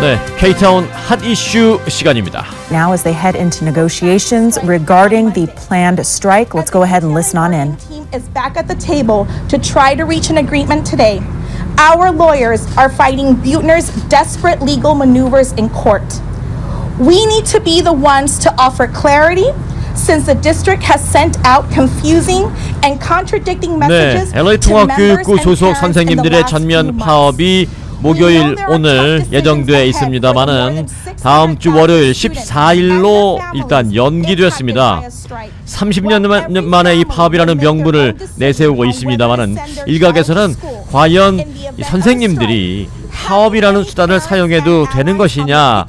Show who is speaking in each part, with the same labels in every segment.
Speaker 1: 네, K-타운 핫 이슈 시간입니다.
Speaker 2: Now as they head into negotiations regarding the planned strike, let's go ahead and listen on in.
Speaker 3: Team is back at the table to try to reach an agreement today. Our lawyers are fighting Buettner's desperate legal maneuvers in court. We need to be the ones to offer clarity since the district has sent out confusing and contradicting messages
Speaker 1: 네, LA
Speaker 3: to members
Speaker 1: 통합교육구
Speaker 3: and
Speaker 1: 소속
Speaker 3: parents in the
Speaker 1: 선생님들의
Speaker 3: last few
Speaker 1: 전면
Speaker 3: months.
Speaker 1: 파업이 목요일 오늘 예정돼 있습니다만은 다음 주 월요일 14일로 일단 연기됐습니다. 30년 만에 이 파업이라는 명분을 내세우고 있습니다만은 일각에서는 과연 이 선생님들이 파업이라는 수단을 사용해도 되는 것이냐,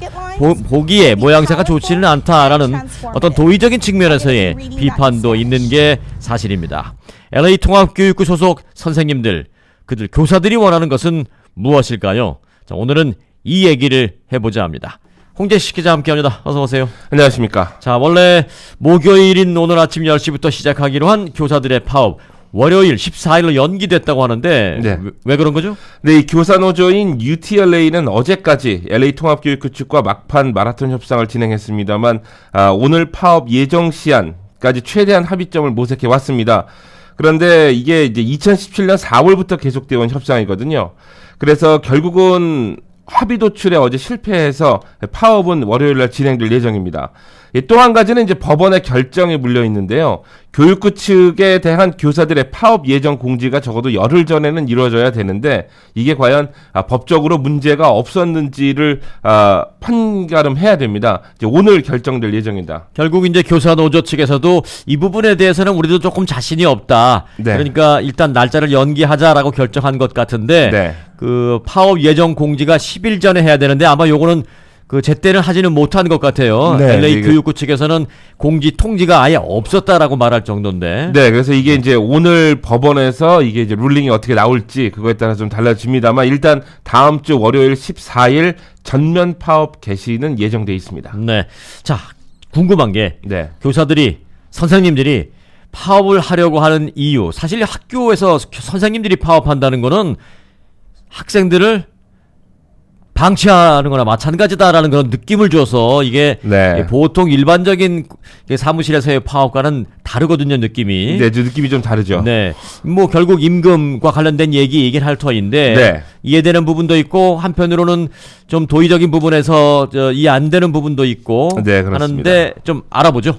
Speaker 1: 보기에 모양새가 좋지는 않다라는 어떤 도의적인 측면에서의 비판도 있는 게 사실입니다. LA 통합교육구 소속 선생님들, 그들 교사들이 원하는 것은 무엇일까요? 자, 오늘은 이 얘기를 해보자 합니다. 홍재식 기자 함께합니다. 어서 오세요.
Speaker 4: 안녕하십니까.
Speaker 1: 자, 원래 목요일인 오늘 아침 10시부터 시작하기로 한 교사들의 파업, 월요일 14일로 연기됐다고 하는데
Speaker 4: 네.
Speaker 1: 왜 그런 거죠?
Speaker 4: 네, 이 교사노조인 UTLA는 어제까지 LA 통합교육구 측과 막판 마라톤 협상을 진행했습니다만 오늘 파업 예정 시한까지 최대한 합의점을 모색해 왔습니다. 그런데 이게 이제 2017년 4월부터 계속되어 온 협상이거든요. 그래서 결국은 합의 도출에 어제 실패해서 파업은 월요일날 진행될 예정입니다. 또 한 가지는 이제 법원의 결정이 물려 있는데요. 교육부 측에 대한 교사들의 파업 예정 공지가 적어도 열흘 전에는 이루어져야 되는데 이게 과연 법적으로 문제가 없었는지를 판가름해야 됩니다. 이제 오늘 결정될 예정입니다.
Speaker 1: 결국 이제 교사 노조 측에서도 이 부분에 대해서는 우리도 조금 자신이 없다.
Speaker 4: 네.
Speaker 1: 그러니까 일단 날짜를 연기하자라고 결정한 것 같은데
Speaker 4: 네.
Speaker 1: 그 파업 예정 공지가 10일 전에 해야 되는데 아마 요거는 그 제때는 하지는 못한 것 같아요.
Speaker 4: 네,
Speaker 1: LA
Speaker 4: 이게...
Speaker 1: 교육구 측에서는 공지 통지가 아예 없었다라고 말할 정도인데.
Speaker 4: 네, 그래서 이게 이제 오늘 법원에서 이게 이제 룰링이 어떻게 나올지 그거에 따라 좀 달라집니다만 일단 다음 주 월요일 14일 전면 파업 개시는 예정돼 있습니다.
Speaker 1: 네. 자, 궁금한 게
Speaker 4: 네.
Speaker 1: 교사들이 선생님들이 파업을 하려고 하는 이유. 사실 학교에서 선생님들이 파업한다는 거는 학생들을 방치하는 거나 마찬가지다라는 그런 느낌을 줘서 이게
Speaker 4: 네.
Speaker 1: 보통 일반적인 사무실에서의 파업과는 다르거든요, 느낌이.
Speaker 4: 네, 느낌이 좀 다르죠.
Speaker 1: 네. 뭐 결국 임금과 관련된 얘기이긴 할 터인데
Speaker 4: 네.
Speaker 1: 이해되는 부분도 있고 한편으로는 좀 도의적인 부분에서 이해 안 되는 부분도 있고
Speaker 4: 네, 그렇습니다.
Speaker 1: 하는데 좀 알아보죠.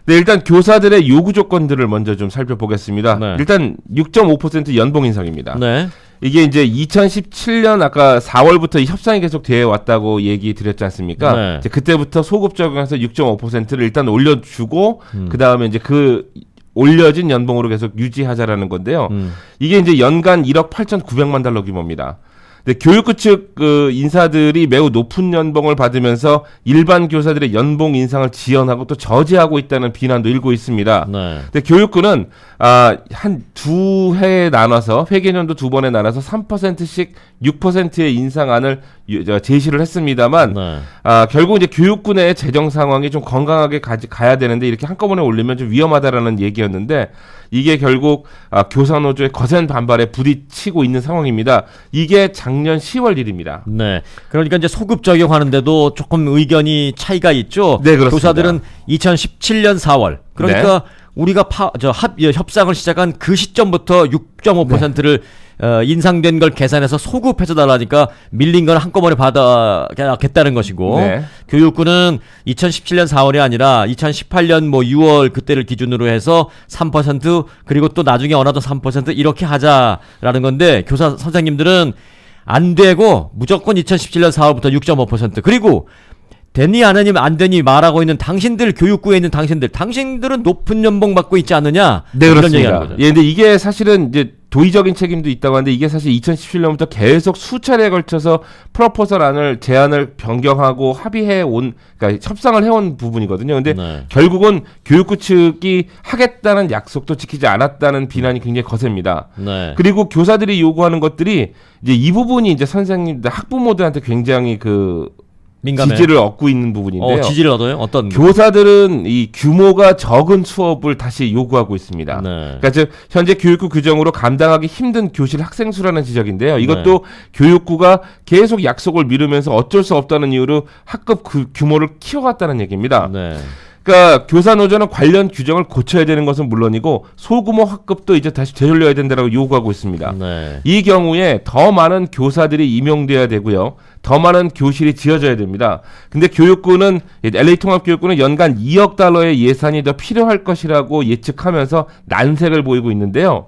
Speaker 4: 네, 일단 교사들의 요구 조건들을 먼저 좀 살펴보겠습니다.
Speaker 1: 네.
Speaker 4: 일단 6.5% 연봉 인상입니다.
Speaker 1: 네.
Speaker 4: 이게 이제 2017년 아까 4월부터 이 협상이 계속 되어 왔다고 얘기 드렸지 않습니까?
Speaker 1: 네.
Speaker 4: 이제 그때부터 소급 적용해서 6.5%를 일단 올려주고 그 다음에 이제 그 올려진 연봉으로 계속 유지하자라는 건데요. 이게 이제 연간 1억 8,900만 달러 규모입니다. 근데 교육부 측 그 인사들이 매우 높은 연봉을 받으면서 일반 교사들의 연봉 인상을 지연하고 또 저지하고 있다는 비난도 일고 있습니다.
Speaker 1: 네.
Speaker 4: 근데 교육부는 한 두 해에 나눠서 회계년도 두 번에 나눠서 3%씩 6%의 인상안을 제시를 했습니다만
Speaker 1: 네.
Speaker 4: 결국 이제 교육부 내의 재정 상황이 좀 건강하게 가야 되는데 이렇게 한꺼번에 올리면 좀 위험하다라는 얘기였는데 이게 결국 교사노조의 거센 반발에 부딪히고 있는 상황입니다. 이게 작년 10월 일입니다.
Speaker 1: 네. 그러니까 이제 소급 적용하는데도 조금 의견이 차이가 있죠.
Speaker 4: 네, 그렇습니다.
Speaker 1: 교사들은 2017년 4월. 그러니까 우리가 협상을 시작한 그 시점부터 6.5%를 인상된 걸 계산해서 소급해서 달라니까 밀린 건 한꺼번에 받아겠다는 것이고
Speaker 4: 네.
Speaker 1: 교육부는 2017년 4월이 아니라 2018년 뭐 6월 그때를 기준으로 해서 3% 그리고 또 나중에 어나더 3% 이렇게 하자라는 건데 교사 선생님들은 안 되고 무조건 2017년 4월부터 6.5% 그리고 되니 안 되니 말하고 있는 당신들 교육부에 있는 당신들은 높은 연봉 받고 있지 않느냐?
Speaker 4: 네,
Speaker 1: 이런
Speaker 4: 그렇습니다.
Speaker 1: 얘기하는 거죠.
Speaker 4: 예, 근데 이게 사실은 이제 도의적인 책임도 있다고 하는데 이게 사실 2017년부터 계속 수차례에 걸쳐서 프로포설 제안을 변경하고 합의해 온, 그러니까 협상을 해온 부분이거든요. 근데
Speaker 1: 네.
Speaker 4: 결국은 교육부 측이 하겠다는 약속도 지키지 않았다는 비난이 굉장히 거셉니다.
Speaker 1: 네.
Speaker 4: 그리고 교사들이 요구하는 것들이 이제 이 부분이 이제 선생님들, 학부모들한테 굉장히
Speaker 1: 민감해요?
Speaker 4: 지지를 얻고 있는 부분인데요.
Speaker 1: 지지를 얻어요? 어떤?
Speaker 4: 교사들은 이 규모가 적은 수업을 다시 요구하고 있습니다.
Speaker 1: 네.
Speaker 4: 그러니까 즉 현재 교육부 규정으로 감당하기 힘든 교실 학생 수라는 지적인데요. 이것도 교육부가 계속 약속을 미루면서 어쩔 수 없다는 이유로 학급 규모를 키워갔다는 얘기입니다.
Speaker 1: 네.
Speaker 4: 그러니까 교사 노조는 관련 규정을 고쳐야 되는 것은 물론이고 소규모 학급도 이제 다시 되돌려야 된다고 요구하고 있습니다.
Speaker 1: 네.
Speaker 4: 이 경우에 더 많은 교사들이 임용돼야 되고요. 더 많은 교실이 지어져야 됩니다. 근데 교육부는 LA 통합교육부는 연간 2억 달러의 예산이 더 필요할 것이라고 예측하면서 난색을 보이고 있는데요.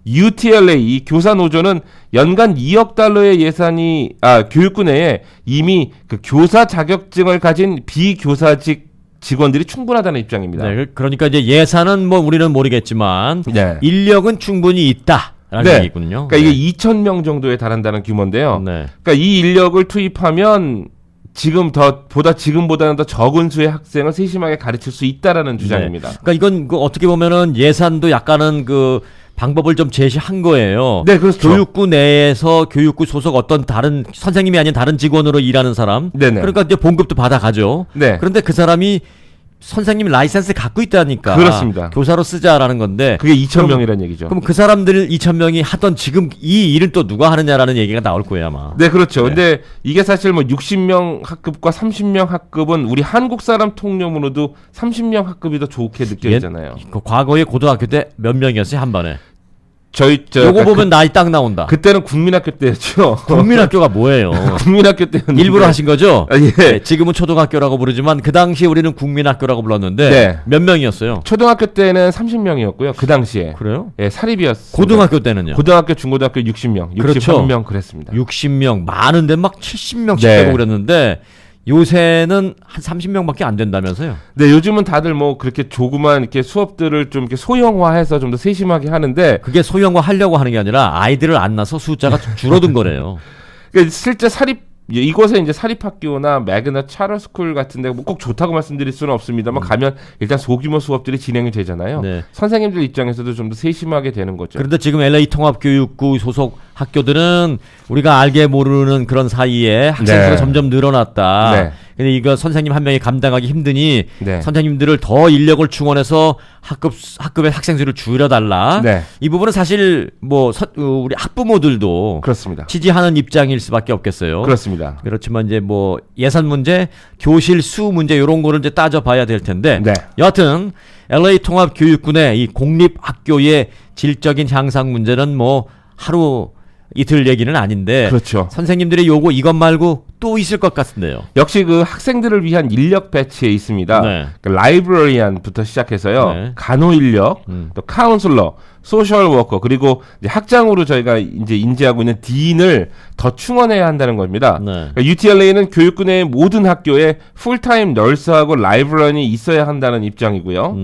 Speaker 4: UTLA 이 교사 노조는 연간 2억 달러의 예산이 교육부 내에 이미 그 교사 자격증을 가진 비교사직 직원들이 충분하다는 입장입니다.
Speaker 1: 네, 그러니까 이제 예산은 뭐 우리는 모르겠지만
Speaker 4: 네.
Speaker 1: 인력은 충분히 있다라는
Speaker 4: 네.
Speaker 1: 얘기군요.
Speaker 4: 그러니까 이게 2,000명 정도에 달한다는 규모인데요.
Speaker 1: 네.
Speaker 4: 그러니까 이 인력을 투입하면 지금보다는 더 적은 수의 학생을 세심하게 가르칠 수 있다라는 주장입니다.
Speaker 1: 그러니까 이건 어떻게 보면은 예산도 약간은 그 방법을 좀 제시한 거예요.
Speaker 4: 네, 그렇죠.
Speaker 1: 교육부 내에서 교육부 소속 어떤 다른 선생님이 아닌 다른 직원으로 일하는 사람.
Speaker 4: 네네.
Speaker 1: 그러니까 이제 봉급도 받아가죠.
Speaker 4: 네.
Speaker 1: 그런데 그 사람이 선생님 라이센스 갖고 있다니까.
Speaker 4: 그렇습니다.
Speaker 1: 교사로 쓰자라는 건데.
Speaker 4: 그게 2,000명이라는 얘기죠.
Speaker 1: 그럼 그 사람들 2,000명이 하던 지금 이 일을 또 누가 하느냐라는 얘기가 나올 거예요 아마.
Speaker 4: 네, 그렇죠.
Speaker 1: 네.
Speaker 4: 근데 이게 사실 뭐 60명 학급과 30명 학급은 우리 한국 사람 통념으로도 30명 학급이 더 좋게 느껴지잖아요.
Speaker 1: 그 과거에 고등학교 때 몇 명이었어요 한 번에?
Speaker 4: 그러니까
Speaker 1: 요거 보면 나이 딱 나온다.
Speaker 4: 그때는 국민학교 때였죠.
Speaker 1: 국민학교가 뭐예요?
Speaker 4: 국민학교 때였는데
Speaker 1: 일부러 하신 거죠?
Speaker 4: 예.
Speaker 1: 네, 지금은 초등학교라고 부르지만 그 당시에 우리는 국민학교라고 불렀는데
Speaker 4: 네.
Speaker 1: 몇 명이었어요?
Speaker 4: 초등학교 때는 30명이었고요. 그 당시에.
Speaker 1: 그래요?
Speaker 4: 예, 사립이었어요.
Speaker 1: 고등학교 때는요?
Speaker 4: 고등학교, 중고등학교 60명,
Speaker 1: 그렇죠.
Speaker 4: 63명 그랬습니다.
Speaker 1: 60명 많은데 막 70명씩
Speaker 4: 네.
Speaker 1: 되고 그랬는데 요새는 한 30명밖에 안 된다면서요?
Speaker 4: 네, 요즘은 다들 뭐 그렇게 조그만 이렇게 수업들을 좀 이렇게 소형화해서 좀 더 세심하게 하는데
Speaker 1: 그게 소형화 하려고 하는 게 아니라 아이들을 안 낳아서 숫자가 줄어든 거래요.
Speaker 4: 그러니까 실제 이곳에 이제 사립학교나 매그나 차러스쿨 같은 데 뭐 꼭 좋다고 말씀드릴 수는 없습니다만 가면 일단 소규모 수업들이 진행이 되잖아요.
Speaker 1: 네.
Speaker 4: 선생님들 입장에서도 좀 더 세심하게 되는 거죠.
Speaker 1: 그런데 지금 LA 통합교육부 소속 학교들은 우리가 알게 모르는 그런 사이에 학생 수가
Speaker 4: 네.
Speaker 1: 점점 늘어났다.
Speaker 4: 네.
Speaker 1: 근데 이거 선생님 한 명이 감당하기 힘드니
Speaker 4: 네.
Speaker 1: 선생님들을 더 인력을 충원해서 학급의 학생 수를 줄여달라.
Speaker 4: 네.
Speaker 1: 이 부분은 사실 뭐 우리 학부모들도
Speaker 4: 그렇습니다.
Speaker 1: 지지하는 입장일 수밖에 없겠어요.
Speaker 4: 그렇습니다.
Speaker 1: 그렇지만 이제 뭐 예산 문제, 교실 수 문제 이런 거를 이제 따져봐야 될 텐데
Speaker 4: 네.
Speaker 1: 여하튼 LA 통합교육군의 이 공립학교의 질적인 향상 문제는 뭐 하루 이틀 얘기는 아닌데
Speaker 4: 그렇죠.
Speaker 1: 선생님들의 요구 이것 말고 또 있을 것 같은데요.
Speaker 4: 역시 그 학생들을 위한 인력 배치에 있습니다.
Speaker 1: 네.
Speaker 4: 그 라이브러리안부터 시작해서요.
Speaker 1: 네.
Speaker 4: 간호 인력, 또 카운슬러, 소셜 워커, 그리고 이제 학장으로 저희가 이제 인지하고 있는 딘을 더 충원해야 한다는 겁니다.
Speaker 1: 네.
Speaker 4: 그러니까 UTLA는 교육부 내 모든 학교에 풀타임 널스하고 라이브러리안이 있어야 한다는 입장이고요.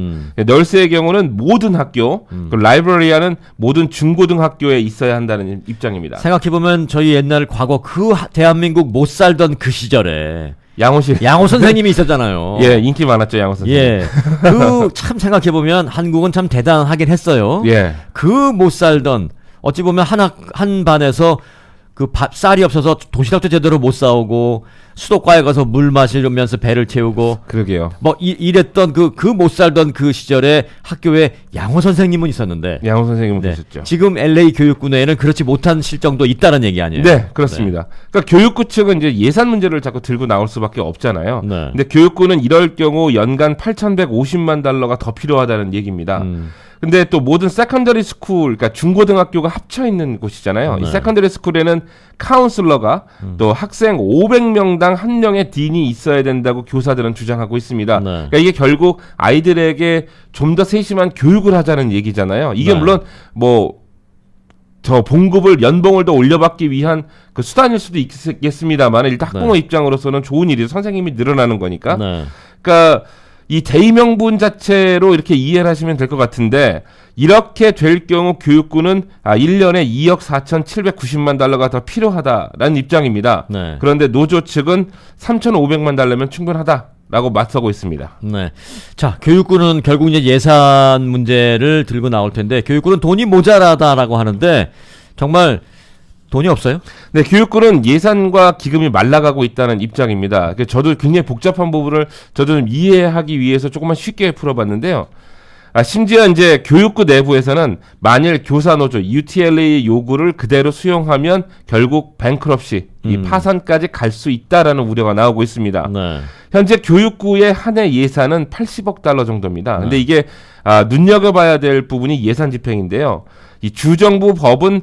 Speaker 4: 널스의 경우는 모든 학교, 그 라이브러리안은 모든 중고등학교에 있어야 한다는 입장입니다.
Speaker 1: 생각해보면 저희 옛날 과거 그 대한민국 못 살던 그 시절에
Speaker 4: 양호실.
Speaker 1: 양호 선생님이 있었잖아요.
Speaker 4: 예, 인기 많았죠, 양호 선생님.
Speaker 1: 예. 그 참 생각해보면 한국은 참 대단하긴 했어요.
Speaker 4: 예.
Speaker 1: 그 못 살던 어찌 보면 한 반에서 그 쌀이 없어서 도시락도 제대로 못 사오고 수도가에 가서 물 마시면서 배를 채우고
Speaker 4: 그러게요.
Speaker 1: 뭐 이랬던 그 못 살던 그 시절에 학교에 양호 선생님은 있었는데
Speaker 4: 양호 선생님은
Speaker 1: 네.
Speaker 4: 계셨죠.
Speaker 1: 지금 LA 교육군에는 그렇지 못한 실정도 있다는 얘기 아니에요?
Speaker 4: 네, 그렇습니다. 그러니까 교육부 측은 이제 예산 문제를 자꾸 들고 나올 수밖에 없잖아요.
Speaker 1: 네.
Speaker 4: 근데 교육부는 이럴 경우 연간 8,150만 달러가 더 필요하다는 얘기입니다. 근데 또 모든 세컨더리 스쿨, 그러니까 중고등학교가 합쳐 있는 곳이잖아요. 이
Speaker 1: 네.
Speaker 4: 세컨더리 스쿨에는 카운슬러가 또 학생 500명당 한 명의 딘이 있어야 된다고 교사들은 주장하고 있습니다.
Speaker 1: 네.
Speaker 4: 그러니까 이게 결국 아이들에게 좀 더 세심한 교육을 하자는 얘기잖아요. 이게
Speaker 1: 네.
Speaker 4: 물론 뭐 저 봉급을 연봉을 더 올려받기 위한 그 수단일 수도 있겠습니다만 일단 학부모
Speaker 1: 네.
Speaker 4: 입장으로서는 좋은 일이죠. 선생님이 늘어나는 거니까.
Speaker 1: 네.
Speaker 4: 그러니까 이 대의명분 자체로 이렇게 이해를 하시면 될 것 같은데 이렇게 될 경우 교육부는 1년에 2억 4,790만 달러가 더 필요하다라는 입장입니다.
Speaker 1: 네.
Speaker 4: 그런데 노조 측은 3,500만 달러면 충분하다라고 맞서고 있습니다.
Speaker 1: 네. 자, 교육부는 결국 이제 예산 문제를 들고 나올 텐데 교육부는 돈이 모자라다라고 하는데 정말 돈이 없어요?
Speaker 4: 네, 교육부는 예산과 기금이 말라가고 있다는 입장입니다. 저도 굉장히 복잡한 부분을 저도 좀 이해하기 위해서 조금만 쉽게 풀어봤는데요. 심지어 이제 교육부 내부에서는 만일 교사노조 UTLA 요구를 그대로 수용하면 결국 뱅크럽시, 이 파산까지 갈 수 있다라는 우려가 나오고 있습니다.
Speaker 1: 네.
Speaker 4: 현재 교육부의 한 해 예산은 80억 달러 정도입니다. 근데 이게 눈여겨봐야 될 부분이 예산 집행인데요. 이 주정부 법은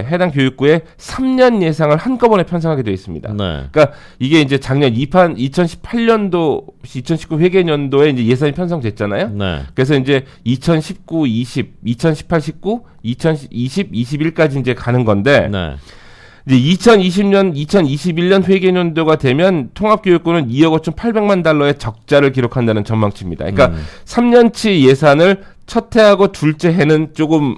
Speaker 4: 해당 교육부에 3년 예상을 한꺼번에 편성하게 되어 있습니다.
Speaker 1: 네.
Speaker 4: 그러니까 이게 이제 작년 2018년도, 2019 회계년도에 이제 예산이 편성됐잖아요.
Speaker 1: 네.
Speaker 4: 그래서 이제 2019, 20, 2018, 19, 2020, 21까지 이제 가는 건데
Speaker 1: 네.
Speaker 4: 이제 2021년 회계년도가 되면 통합교육부는 2억 5,800만 달러의 적자를 기록한다는 전망치입니다. 그러니까 3년치 예산을 첫 해하고 둘째 해는 조금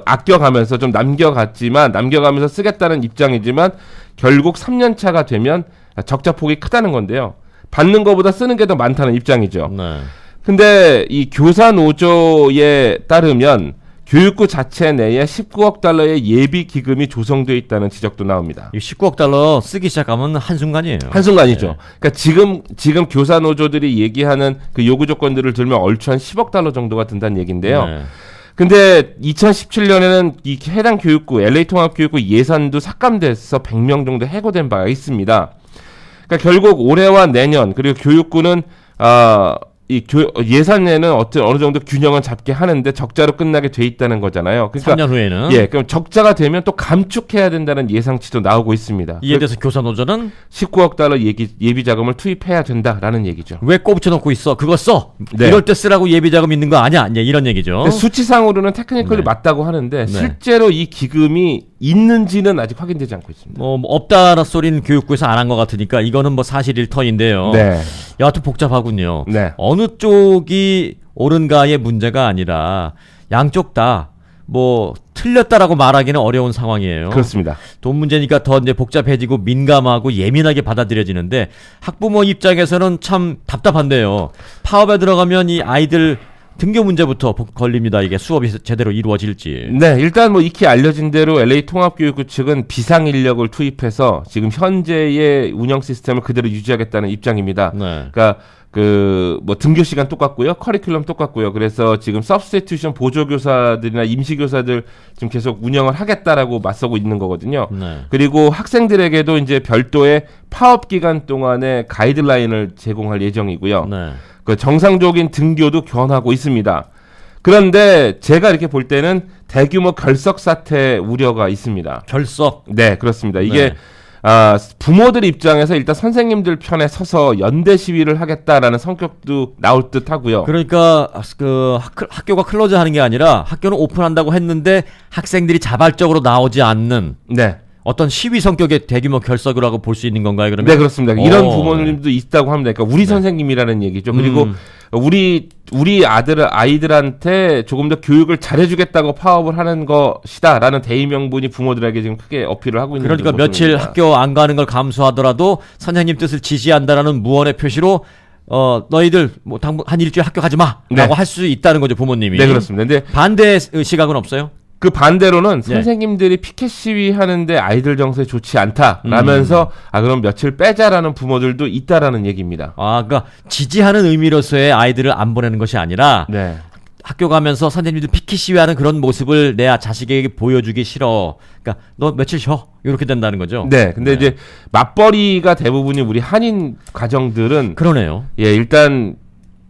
Speaker 4: 아껴가면서 좀 남겨가면서 쓰겠다는 입장이지만 결국 3년 차가 되면 적자 폭이 크다는 건데요. 받는 것보다 쓰는 게 더 많다는 입장이죠.
Speaker 1: 네.
Speaker 4: 근데 이 교사 노조에 따르면 교육부 자체 내에 19억 달러의 예비 기금이 조성되어 있다는 지적도 나옵니다.
Speaker 1: 이 19억 달러 쓰기 시작하면 한순간이에요.
Speaker 4: 한순간이죠.
Speaker 1: 네.
Speaker 4: 그러니까 지금 교사 노조들이 얘기하는 그 요구 조건들을 들면 얼추 한 10억 달러 정도가 든다는 얘기인데요.
Speaker 1: 네.
Speaker 4: 근데 2017년에는 이 해당 교육부, LA통합교육부 예산도 삭감돼서 100명 정도 해고된 바가 있습니다. 그러니까 결국 올해와 내년 그리고 교육부는 예산에는 어느 정도 균형은 잡게 하는데 적자로 끝나게 돼 있다는 거잖아요. 그러니까
Speaker 1: 3년 후에는
Speaker 4: 예, 그럼 적자가 되면 또 감축해야 된다는 예상치도 나오고 있습니다.
Speaker 1: 이에 대해서 교사노조는
Speaker 4: 19억 달러 예비 자금을 투입해야 된다라는 얘기죠.
Speaker 1: 왜 꼽쳐놓고 있어? 그거 써.
Speaker 4: 네.
Speaker 1: 이럴 때 쓰라고 예비 자금 있는 거 아니야? 이제 이런 얘기죠.
Speaker 4: 수치상으로는 테크니컬이
Speaker 1: 네.
Speaker 4: 맞다고 하는데
Speaker 1: 네.
Speaker 4: 실제로 이 기금이 있는지는 아직 확인되지 않고 있습니다.
Speaker 1: 뭐 없다라 소리는 교육부에서 안 한 것 같으니까 이거는 뭐 사실일 터인데요.
Speaker 4: 네.
Speaker 1: 여하튼 복잡하군요.
Speaker 4: 네.
Speaker 1: 어느 쪽이 옳은가의 문제가 아니라 양쪽 다 뭐 틀렸다라고 말하기는 어려운 상황이에요.
Speaker 4: 그렇습니다.
Speaker 1: 돈 문제니까 더 이제 복잡해지고 민감하고 예민하게 받아들여지는데 학부모 입장에서는 참 답답한데요. 파업에 들어가면 이 아이들 등교 문제부터 걸립니다. 이게 수업이 제대로 이루어질지.
Speaker 4: 네, 일단 뭐 익히 알려진 대로 LA 통합교육부 측은 비상 인력을 투입해서 지금 현재의 운영 시스템을 그대로 유지하겠다는 입장입니다.
Speaker 1: 네.
Speaker 4: 그러니까 뭐 등교 시간 똑같고요, 커리큘럼 똑같고요. 그래서 지금 서브스티튜션 보조교사들이나 임시교사들 지금 계속 운영을 하겠다라고 맞서고 있는 거거든요.
Speaker 1: 네.
Speaker 4: 그리고 학생들에게도 이제 별도의 파업 기간 동안에 가이드라인을 제공할 예정이고요.
Speaker 1: 네.
Speaker 4: 그 정상적인 등교도 교환하고 있습니다. 그런데 제가 이렇게 볼 때는 대규모 결석 사태 우려가 있습니다.
Speaker 1: 결석.
Speaker 4: 네, 그렇습니다. 이게
Speaker 1: 네.
Speaker 4: 부모들 입장에서 일단 선생님들 편에 서서 연대 시위를 하겠다라는 성격도 나올 듯 하고요.
Speaker 1: 그러니까 그 학교가 클로즈하는 게 아니라 학교는 오픈한다고 했는데 학생들이 자발적으로 나오지 않는
Speaker 4: 네.
Speaker 1: 어떤 시위 성격의 대규모 결석이라고 볼 수 있는 건가요? 그러면?
Speaker 4: 네, 그렇습니다. 이런
Speaker 1: 오.
Speaker 4: 부모님도 있다고 합니다. 그러니까 우리 선생님이라는 얘기죠. 그리고 우리 아이들한테 조금 더 교육을 잘해주겠다고 파업을 하는 것이다라는 대의 명분이 부모들에게 지금 크게 어필을 하고 있는.
Speaker 1: 그러니까 며칠 학교 안 가는 걸 감수하더라도 선생님 뜻을 지지한다라는 무언의 표시로 너희들 뭐 한 일주일 학교 가지 마라고
Speaker 4: 네.
Speaker 1: 할 수 있다는 거죠, 부모님이.
Speaker 4: 네, 그렇습니다. 근데
Speaker 1: 반대 시각은 없어요?
Speaker 4: 그 반대로는 선생님들이 피켓 시위 하는데 아이들 정서에 좋지 않다라면서 그럼 며칠 빼자라는 부모들도 있다라는 얘기입니다.
Speaker 1: 그러니까 지지하는 의미로서의 아이들을 안 보내는 것이 아니라
Speaker 4: 네.
Speaker 1: 학교 가면서 선생님들 피켓 시위하는 그런 모습을 내 자식에게 보여주기 싫어. 그러니까 너 며칠 쉬어. 이렇게 된다는 거죠.
Speaker 4: 네. 근데 이제 맞벌이가 대부분이 우리 한인 가정들은
Speaker 1: 그러네요.
Speaker 4: 예, 일단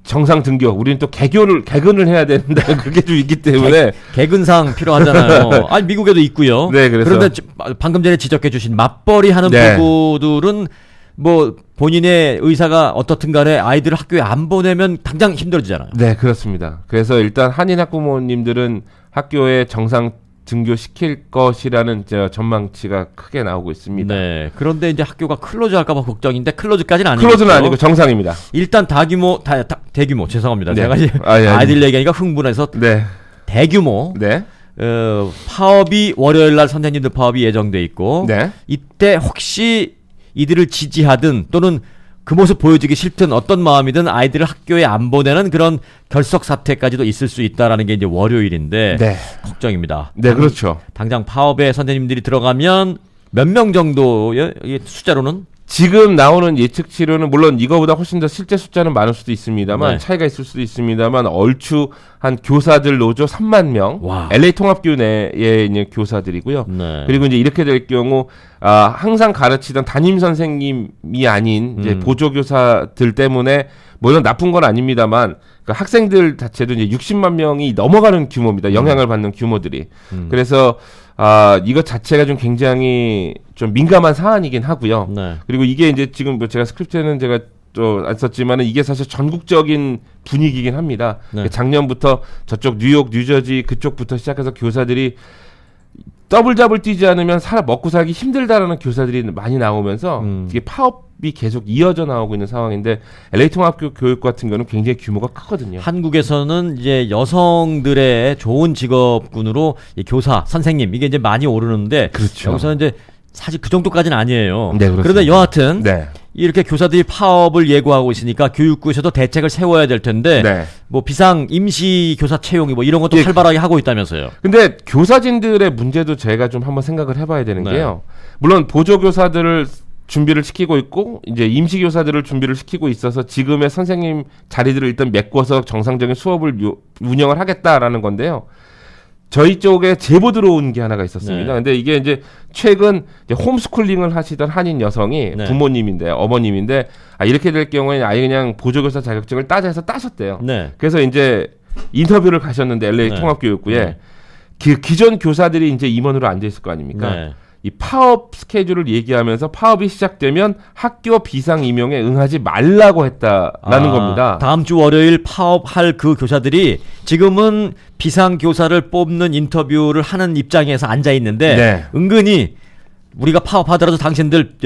Speaker 4: 정상 등교. 우리는 또 개근을 해야 된다. 그게 좀 있기 때문에
Speaker 1: 개근상 필요하잖아요. 아니 미국에도 있고요.
Speaker 4: 네, 그래서
Speaker 1: 그런데 방금 전에 지적해주신 맞벌이 하는
Speaker 4: 네.
Speaker 1: 부부들은 뭐 본인의 의사가 어떻든 간에 아이들을 학교에 안 보내면 당장 힘들어지잖아요.
Speaker 4: 네, 그렇습니다. 그래서 일단 한인 학부모님들은 학교에 정상 등교시킬 것이라는 전망치가 크게 나오고 있습니다.
Speaker 1: 네. 그런데 이제 학교가 클로즈 할까봐 걱정인데 클로즈까지는 아니고.
Speaker 4: 클로즈는 아니고 정상입니다.
Speaker 1: 일단 대규모 죄송합니다.
Speaker 4: 네.
Speaker 1: 제가 이제 아이들 얘기하니까 흥분해서
Speaker 4: 네.
Speaker 1: 대규모
Speaker 4: 네.
Speaker 1: 파업이 월요일 날 선생님들 파업이 예정돼 있고
Speaker 4: 네.
Speaker 1: 이때 혹시 이들을 지지하든 또는 그 모습 보여주기 싫든 어떤 마음이든 아이들을 학교에 안 보내는 그런 결석 사태까지도 있을 수 있다라는 게 이제 월요일인데
Speaker 4: 네.
Speaker 1: 걱정입니다.
Speaker 4: 네, 그렇죠.
Speaker 1: 당장 파업에 선생님들이 들어가면 몇 명 정도의 이 숫자로는
Speaker 4: 지금 나오는 예측치로는 물론 이거보다 훨씬 더 실제 숫자는 많을 수도 있습니다만
Speaker 1: 네.
Speaker 4: 차이가 있을 수도 있습니다만 얼추 한 교사들 노조 3만 명,
Speaker 1: 와.
Speaker 4: LA 통합교 내에 있는 교사들이고요.
Speaker 1: 네.
Speaker 4: 그리고 이제 이렇게 될 경우 항상 가르치던 담임 선생님이 아닌 이제 보조교사들 때문에 뭐 이런 나쁜 건 아닙니다만 그 학생들 자체도 이제 60만 명이 넘어가는 규모입니다. 영향을 받는 규모들이. 그래서 이것 자체가 좀 굉장히 좀 민감한 사안이긴 하고요.
Speaker 1: 네.
Speaker 4: 그리고 이게 이제 지금 뭐 제가 스크립트에는 제가 또 안 썼지만은 이게 사실 전국적인 분위기긴 합니다.
Speaker 1: 네.
Speaker 4: 작년부터 저쪽 뉴욕, 뉴저지 그쪽부터 시작해서 교사들이 더블 잡을 뛰지 않으면 먹고 살기 힘들다라는 교사들이 많이 나오면서 이게 파업이 계속 이어져 나오고 있는 상황인데 LA 통합교 교육 같은 경우는 굉장히 규모가 크거든요.
Speaker 1: 한국에서는 이제 여성들의 좋은 직업군으로 이 교사, 선생님 이게 이제 많이 오르는데
Speaker 4: 그렇죠.
Speaker 1: 여기서는 이제 사실 그 정도까지는 아니에요.
Speaker 4: 네, 그렇습니다.
Speaker 1: 그런데 여하튼
Speaker 4: 네.
Speaker 1: 이렇게 교사들이 파업을 예고하고 있으니까 교육부에서도 대책을 세워야 될 텐데
Speaker 4: 네.
Speaker 1: 뭐 비상 임시 교사 채용이 뭐 이런 것도
Speaker 4: 예.
Speaker 1: 활발하게 하고 있다면서요.
Speaker 4: 근데 교사진들의 문제도 제가 좀 한번 생각을 해봐야 되는
Speaker 1: 네.
Speaker 4: 게요. 물론 보조교사들을 준비를 시키고 있고 이제 임시교사들을 준비를 시키고 있어서 지금의 선생님 자리들을 일단 메꿔서 정상적인 수업을 운영을 하겠다라는 건데요. 저희 쪽에 제보 들어온 게 하나가 있었습니다.
Speaker 1: 네.
Speaker 4: 근데 이게 이제 최근 이제 홈스쿨링을 하시던 한인 여성이
Speaker 1: 네.
Speaker 4: 부모님인데 어머님인데 이렇게 될 경우에는 아예 그냥 보조교사 자격증을 따자 해서 따셨대요.
Speaker 1: 네.
Speaker 4: 그래서 이제 인터뷰를 가셨는데 LA
Speaker 1: 네.
Speaker 4: 통합교육부에
Speaker 1: 네.
Speaker 4: 기존 교사들이 이제 임원으로 앉아 있을 거 아닙니까?
Speaker 1: 네.
Speaker 4: 이 파업 스케줄을 얘기하면서 파업이 시작되면 학교 비상 임용에 응하지 말라고 했다라는 겁니다.
Speaker 1: 다음 주 월요일 파업할 그 교사들이 지금은 비상 교사를 뽑는 인터뷰를 하는 입장에서 앉아 있는데
Speaker 4: 네.
Speaker 1: 은근히 우리가 파업하더라도 당신들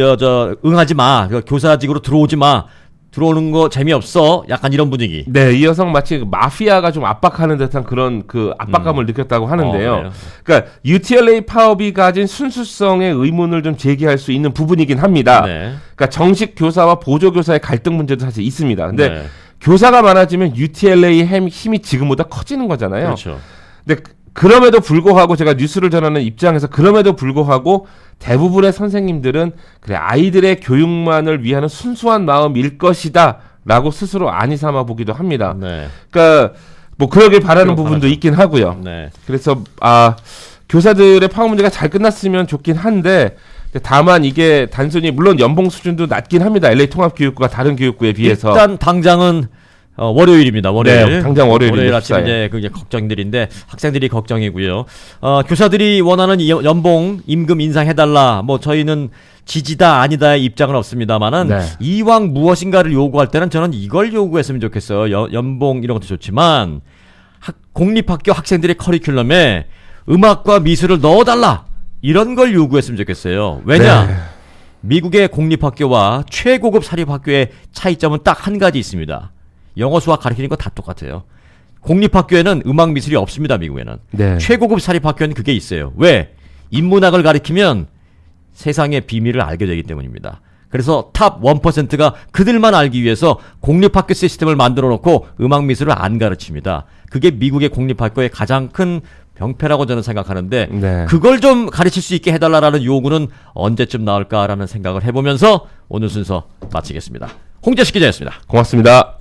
Speaker 1: 응하지 마. 교사직으로 들어오지 마. 들어오는 거 재미없어. 약간 이런 분위기.
Speaker 4: 네, 이 여성 마치 마피아가 좀 압박하는 듯한 그런 그 압박감을 느꼈다고 하는데요.
Speaker 1: 그래요?
Speaker 4: 그러니까 UTLA 파업이 가진 순수성의 의문을 좀 제기할 수 있는 부분이긴 합니다.
Speaker 1: 네.
Speaker 4: 그러니까 정식 교사와 보조 교사의 갈등 문제도 사실 있습니다. 근데
Speaker 1: 네.
Speaker 4: 교사가 많아지면 UTLA의 힘이 지금보다 커지는 거잖아요.
Speaker 1: 그렇죠.
Speaker 4: 근데 그럼에도 불구하고 제가 뉴스를 전하는 입장에서 그럼에도 불구하고 대부분의 선생님들은 그래 아이들의 교육만을 위하는 순수한 마음일 것이다라고 스스로 안이 삼아 보기도 합니다.
Speaker 1: 네.
Speaker 4: 그러니까 뭐 그러길 바라는
Speaker 1: 그렇구나.
Speaker 4: 부분도 있긴 하고요.
Speaker 1: 네.
Speaker 4: 그래서 교사들의 파업 문제가 잘 끝났으면 좋긴 한데 다만 이게 단순히 물론 연봉 수준도 낮긴 합니다. LA 통합교육부가 다른 교육부에 비해서
Speaker 1: 일단 당장은 월요일입니다. 월요일.
Speaker 4: 네, 당장 월요일입니다.
Speaker 1: 월요일 아침 이제 그게 걱정들인데 학생들이 걱정이고요. 교사들이 원하는 연봉 임금 인상해달라. 뭐 저희는 지지다 아니다의 입장은 없습니다만은
Speaker 4: 네.
Speaker 1: 이왕 무엇인가를 요구할 때는 저는 이걸 요구했으면 좋겠어요. 연봉 이런 것도 좋지만 공립학교 학생들의 커리큘럼에 음악과 미술을 넣어달라. 이런 걸 요구했으면 좋겠어요. 왜냐?
Speaker 4: 네.
Speaker 1: 미국의 공립학교와 최고급 사립학교의 차이점은 딱 한 가지 있습니다. 영어 수학 가르치는 거 다 똑같아요. 공립학교에는 음악 미술이 없습니다. 미국에는.
Speaker 4: 네.
Speaker 1: 최고급 사립학교는 그게 있어요. 왜? 인문학을 가르치면 세상의 비밀을 알게 되기 때문입니다. 그래서 탑 1%가 그들만 알기 위해서 공립학교 시스템을 만들어 놓고 음악 미술을 안 가르칩니다. 그게 미국의 공립학교의 가장 큰 병폐라고 저는 생각하는데
Speaker 4: 네.
Speaker 1: 그걸 좀 가르칠 수 있게 해달라는 요구는 언제쯤 나올까라는 생각을 해보면서 오늘 순서 마치겠습니다. 홍재식 기자였습니다.
Speaker 4: 고맙습니다.